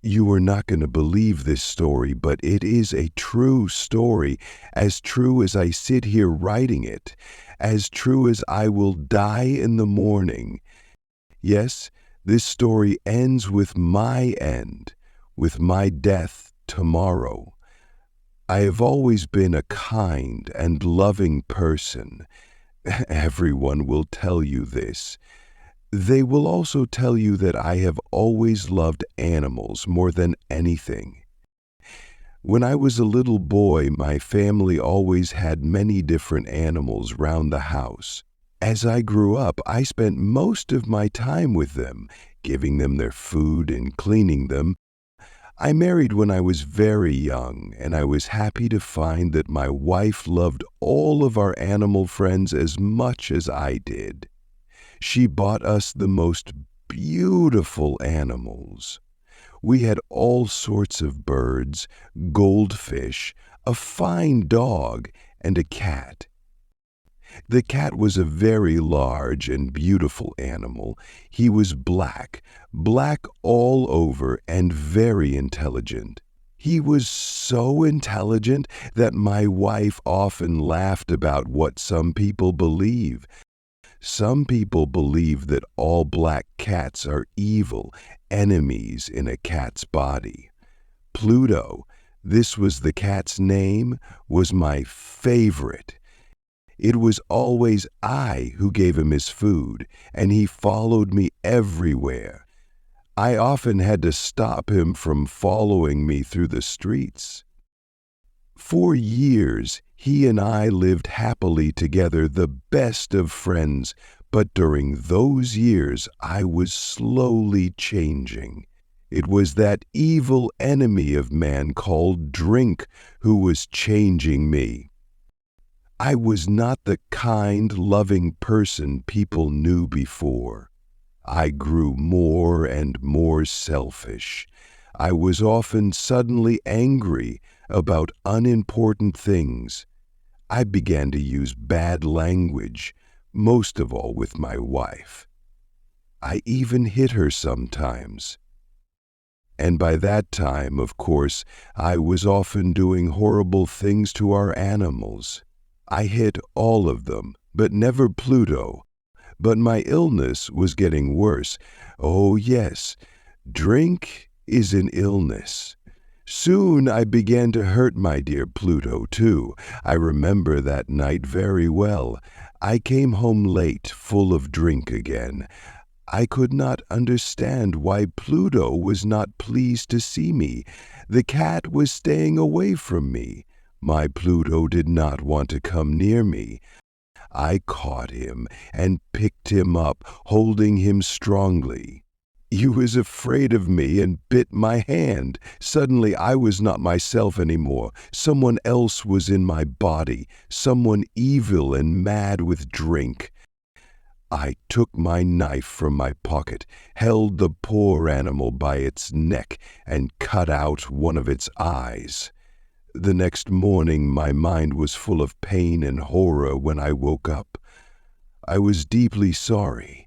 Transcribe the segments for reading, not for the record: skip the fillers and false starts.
You are not going to believe this story, but it is a true story, as true as I sit here writing it, as true as I will die in the morning. Yes, this story ends with my end, with my death tomorrow. I have always been a kind and loving person. Everyone will tell you this. They will also tell you that I have always loved animals more than anything. When I was a little boy, my family always had many different animals round the house. As I grew up, I spent most of my time with them, giving them their food and cleaning them. I married when I was very young, and I was happy to find that my wife loved all of our animal friends as much as I did. She bought us the most beautiful animals. We had all sorts of birds, goldfish, a fine dog, and a cat. The cat was a very large and beautiful animal. He was black all over, and very intelligent. He was so intelligent that my wife often laughed about what some people believe. Some people believe that all black cats are evil, enemies in a cat's body. Pluto, this was the cat's name, was my favorite. It was always I who gave him his food, and he followed me everywhere. I often had to stop him from following me through the streets. For years, he and I lived happily together, the best of friends, but during those years, I was slowly changing. It was that evil enemy of man called drink who was changing me. I was not the kind, loving person people knew before. I grew more and more selfish. I was often suddenly angry about unimportant things. I began to use bad language, most of all with my wife. I even hit her sometimes. And by that time, of course, I was often doing horrible things to our animals. I hit all of them, but never Pluto. But my illness was getting worse. Oh yes, drink is an illness. Soon I began to hurt my dear Pluto, too. I remember that night very well. I came home late, full of drink again. I could not understand why Pluto was not pleased to see me. The cat was staying away from me. My Pluto did not want to come near me. I caught him and picked him up, holding him strongly. He was afraid of me and bit my hand. Suddenly I was not myself anymore. Someone else was in my body, someone evil and mad with drink. I took my knife from my pocket, held the poor animal by its neck, and cut out one of its eyes. The next morning my mind was full of pain and horror when I woke up. I was deeply sorry.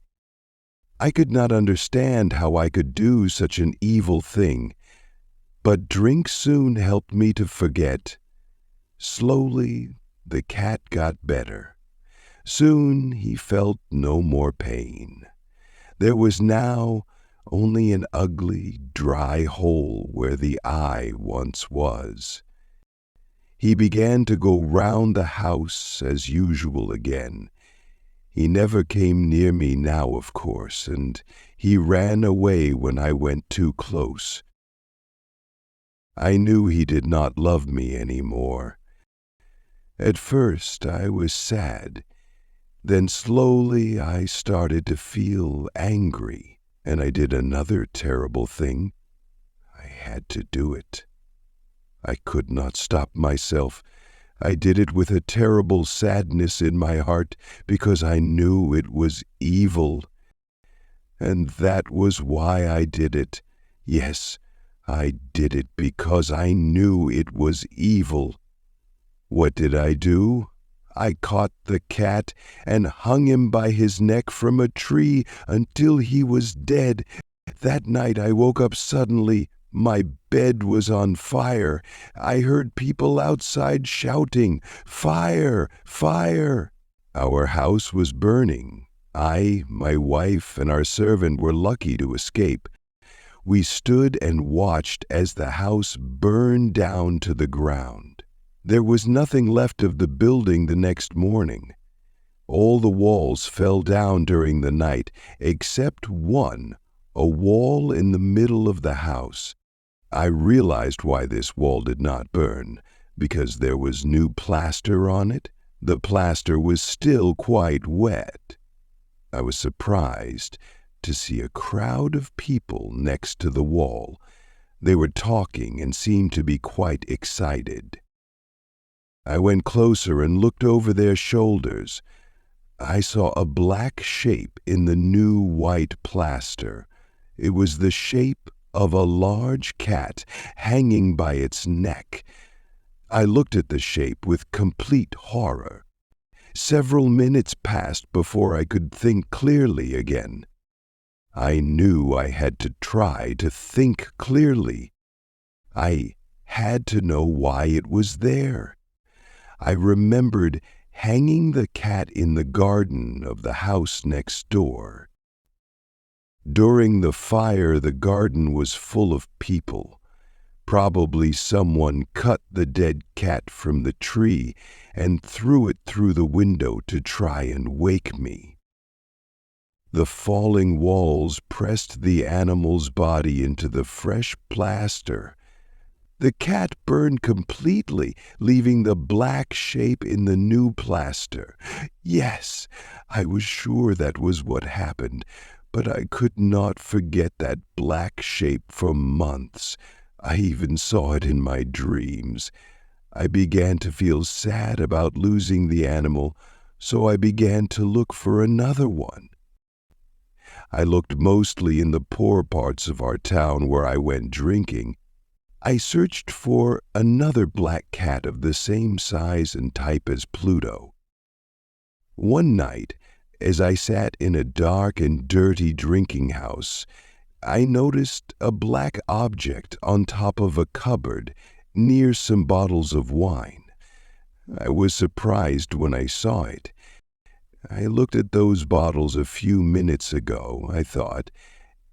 I could not understand how I could do such an evil thing, but drink soon helped me to forget. Slowly the cat got better. Soon he felt no more pain. There was now only an ugly, dry hole where the eye once was. He began to go round the house as usual again. He never came near me now, of course, and he ran away when I went too close. I knew he did not love me any more. At first I was sad. Then slowly I started to feel angry, and I did another terrible thing. I had to do it. I could not stop myself. I did it with a terrible sadness in my heart because I knew it was evil. And that was why I did it. Yes, I did it because I knew it was evil. What did I do? I caught the cat and hung him by his neck from a tree until he was dead. That night I woke up suddenly, My bed was on fire. I heard people outside shouting, "Fire! Fire!" Our house was burning. I, my wife, and our servant were lucky to escape. We stood and watched as the house burned down to the ground. There was nothing left of the building the next morning. All the walls fell down during the night, except one, a wall in the middle of the house. I realized why this wall did not burn, because there was new plaster on it. The plaster was still quite wet. I was surprised to see a crowd of people next to the wall. They were talking and seemed to be quite excited. I went closer and looked over their shoulders. I saw a black shape in the new white plaster. It was the shape of a large cat hanging by its neck. I looked at the shape with complete horror. Several minutes passed before I could think clearly again. I knew I had to try to think clearly. I had to know why it was there. I remembered hanging the cat in the garden of the house next door. During the fire, the garden was full of people. Probably someone cut the dead cat from the tree and threw it through the window to try and wake me. The falling walls pressed the animal's body into the fresh plaster. The cat burned completely, leaving the black shape in the new plaster. Yes, I was sure that was what happened, but I could not forget that black shape for months. I even saw it in my dreams. I began to feel sad about losing the animal, so I began to look for another one. I looked mostly in the poor parts of our town where I went drinking. I searched for another black cat of the same size and type as Pluto. One night, as I sat in a dark and dirty drinking house, I noticed a black object on top of a cupboard near some bottles of wine. I was surprised when I saw it. I looked at those bottles a few minutes ago, I thought,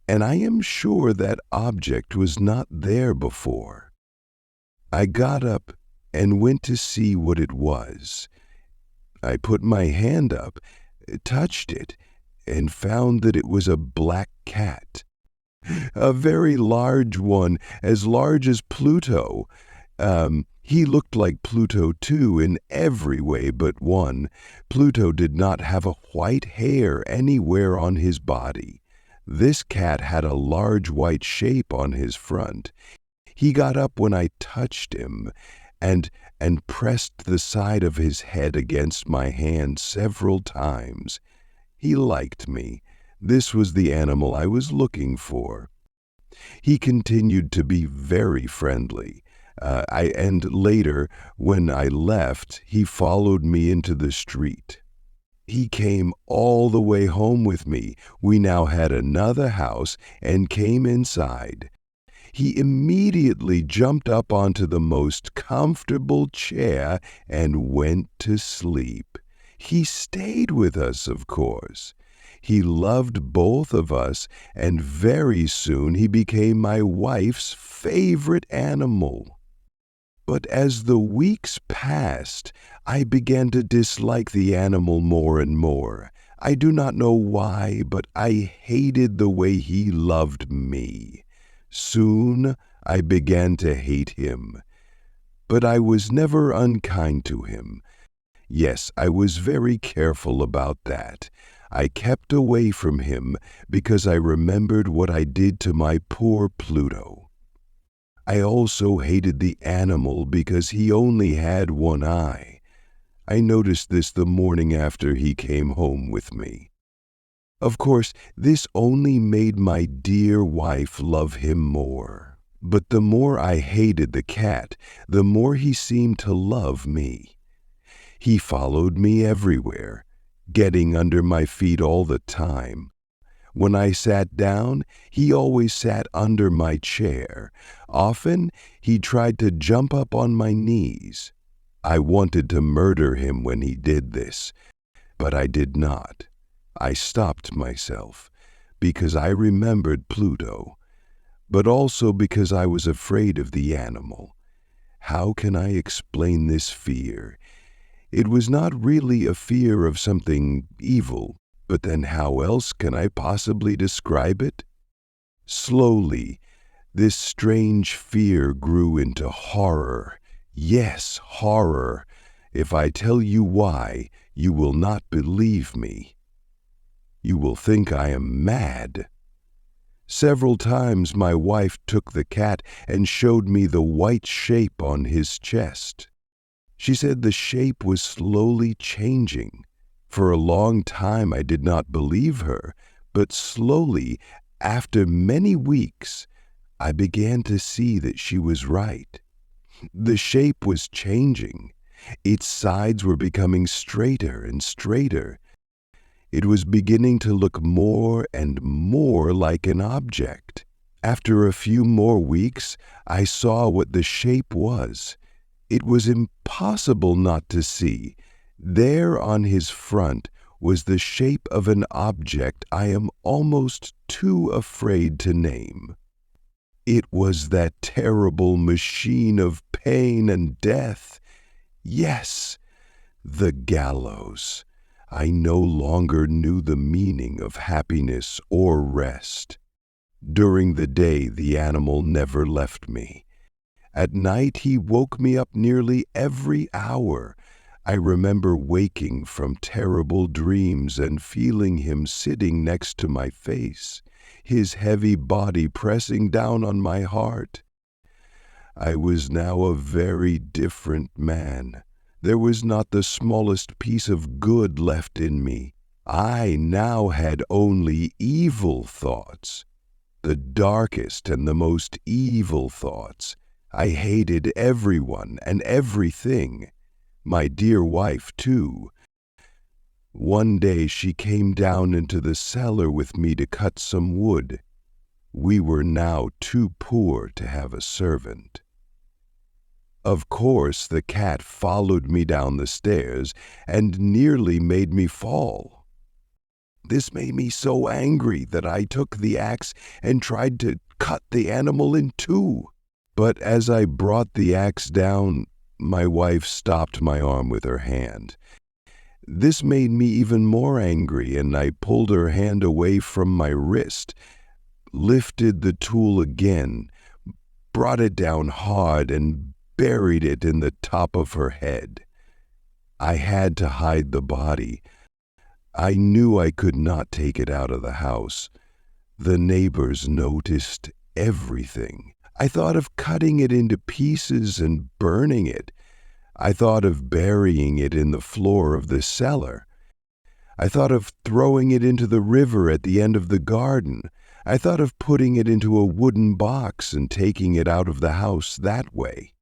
and I am sure that object was not there before. I got up and went to see what it was. I put my hand up, touched it, and found that it was a black cat. A very large one, as large as Pluto. He looked like Pluto too in every way but one. Pluto did not have a white hair anywhere on his body. This cat had a large white shape on his front. He got up when I touched him and pressed the side of his head against my hand several times. He liked me. This was the animal I was looking for. He continued to be very friendly. And later, when I left, he followed me into the street. He came all the way home with me. We now had another house and came inside. He immediately jumped up onto the most comfortable chair and went to sleep. He stayed with us, of course. He loved both of us, and very soon he became my wife's favorite animal. But as the weeks passed, I began to dislike the animal more and more. I do not know why, but I hated the way he loved me. Soon I began to hate him. But I was never unkind to him. Yes, I was very careful about that. I kept away from him because I remembered what I did to my poor Pluto. I also hated the animal because he only had one eye. I noticed this the morning after he came home with me. Of course, this only made my dear wife love him more. But the more I hated the cat, the more he seemed to love me. He followed me everywhere, getting under my feet all the time. When I sat down, he always sat under my chair. Often, he tried to jump up on my knees. I wanted to murder him when he did this, but I did not. I stopped myself because I remembered Pluto, but also because I was afraid of the animal. How can I explain this fear? It was not really a fear of something evil, but then how else can I possibly describe it? Slowly, this strange fear grew into horror. Yes, horror. If I tell you why, you will not believe me. You will think I am mad. Several times my wife took the cat and showed me the white shape on his chest. She said the shape was slowly changing. For a long time I did not believe her, but slowly, after many weeks, I began to see that she was right. The shape was changing. Its sides were becoming straighter and straighter. It was beginning to look more and more like an object. After a few more weeks, I saw what the shape was. It was impossible not to see. There on his front was the shape of an object I am almost too afraid to name. It was that terrible machine of pain and death. Yes, the gallows. I no longer knew the meaning of happiness or rest. During the day, the animal never left me. At night, he woke me up nearly every hour. I remember waking from terrible dreams and feeling him sitting next to my face, his heavy body pressing down on my heart. I was now a very different man. There was not the smallest piece of good left in me. I now had only evil thoughts, the darkest and the most evil thoughts. I hated everyone and everything, my dear wife too. One day she came down into the cellar with me to cut some wood. We were now too poor to have a servant. Of course, the cat followed me down the stairs and nearly made me fall. This made me so angry that I took the axe and tried to cut the animal in two. But as I brought the axe down, my wife stopped my arm with her hand. This made me even more angry, and I pulled her hand away from my wrist, lifted the tool again, brought it down hard, and buried it in the top of her head. I had to hide the body. I knew I could not take it out of the house. The neighbors noticed everything. I thought of cutting it into pieces and burning it. I thought of burying it in the floor of the cellar. I thought of throwing it into the river at the end of the garden. I thought of putting it into a wooden box and taking it out of the house that way.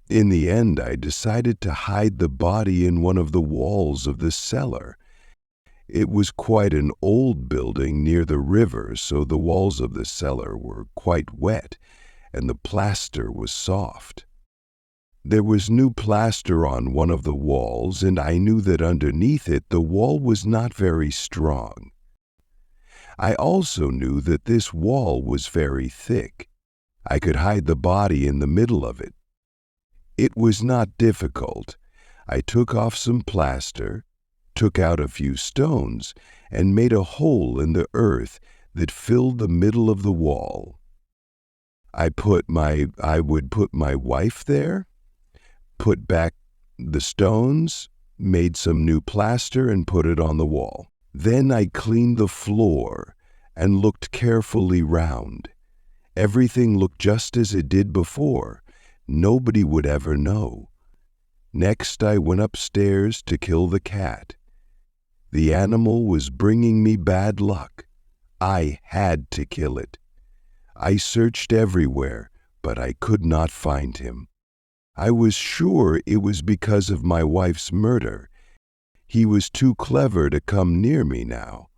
In the end, I decided to hide the body in one of the walls of the cellar. It was quite an old building near the river, so the walls of the cellar were quite wet, and the plaster was soft. There was new plaster on one of the walls, and I knew that underneath it the wall was not very strong. I also knew that this wall was very thick. I could hide the body in the middle of it. It was not difficult. I took off some plaster, took out a few stones, and made a hole in the earth that filled the middle of the wall. I would put my wife there, put back the stones, made some new plaster, and put it on the wall. Then I cleaned the floor and looked carefully round. Everything looked just as it did before. Nobody would ever know. Next, I went upstairs to kill the cat. The animal was bringing me bad luck. I had to kill it. I searched everywhere, but I could not find him. I was sure it was because of my wife's murder. He was too clever to come near me now.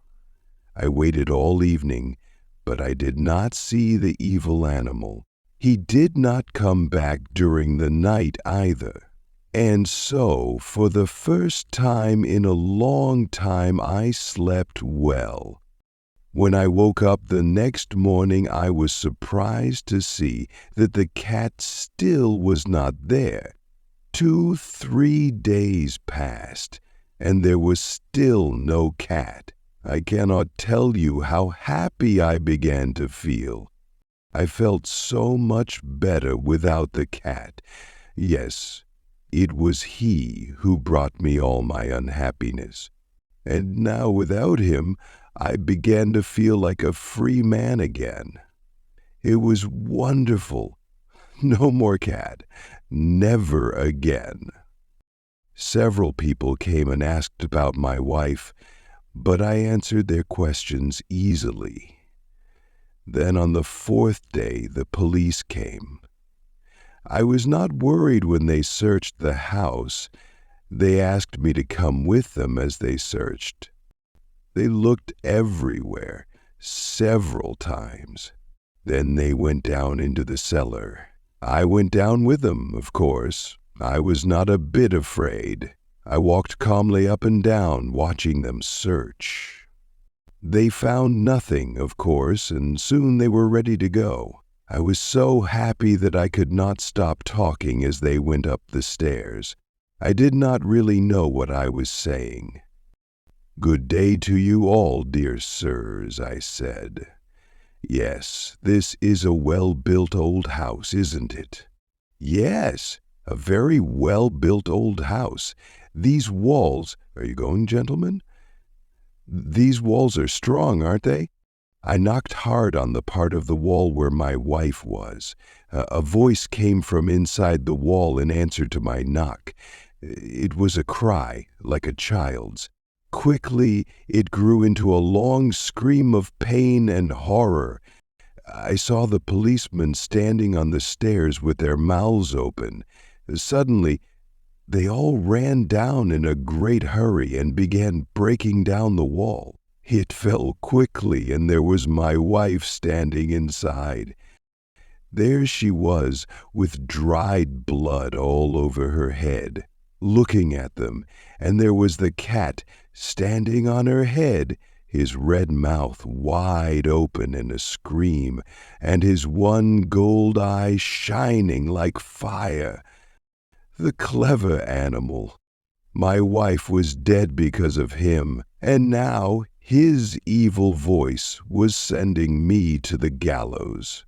I waited all evening, but I did not see the evil animal. He did not come back during the night either. And so, for the first time in a long time, I slept well. When I woke up the next morning, I was surprised to see that the cat still was not there. 2, 3 days passed, and there was still no cat. I cannot tell you how happy I began to feel. I felt so much better without the cat. Yes, it was he who brought me all my unhappiness. And now without him, I began to feel like a free man again. It was wonderful. No more cat. Never again. Several people came and asked about my wife, but I answered their questions easily. Then on the 4th day, the police came. I was not worried when they searched the house. They asked me to come with them as they searched. They looked everywhere, several times. Then they went down into the cellar. I went down with them, of course. I was not a bit afraid. I walked calmly up and down, watching them search. They found nothing, of course, and soon they were ready to go. I was so happy that I could not stop talking as they went up the stairs. I did not really know what I was saying. "Good day to you all, dear sirs," I said. "Yes, this is a well-built old house, isn't it?" "Yes, a very well-built old house. These walls—" "Are you going, gentlemen? These walls are strong, aren't they?" I knocked hard on the part of the wall where my wife was. A voice came from inside the wall in answer to my knock. It was a cry, like a child's. Quickly, it grew into a long scream of pain and horror. I saw the policemen standing on the stairs with their mouths open. Suddenly, they all ran down in a great hurry and began breaking down the wall. It fell quickly, and there was my wife standing inside. There she was, with dried blood all over her head, looking at them, and there was the cat standing on her head, his red mouth wide open in a scream, and his one gold eye shining like fire. The clever animal! My wife was dead because of him, and now his evil voice was sending me to the gallows.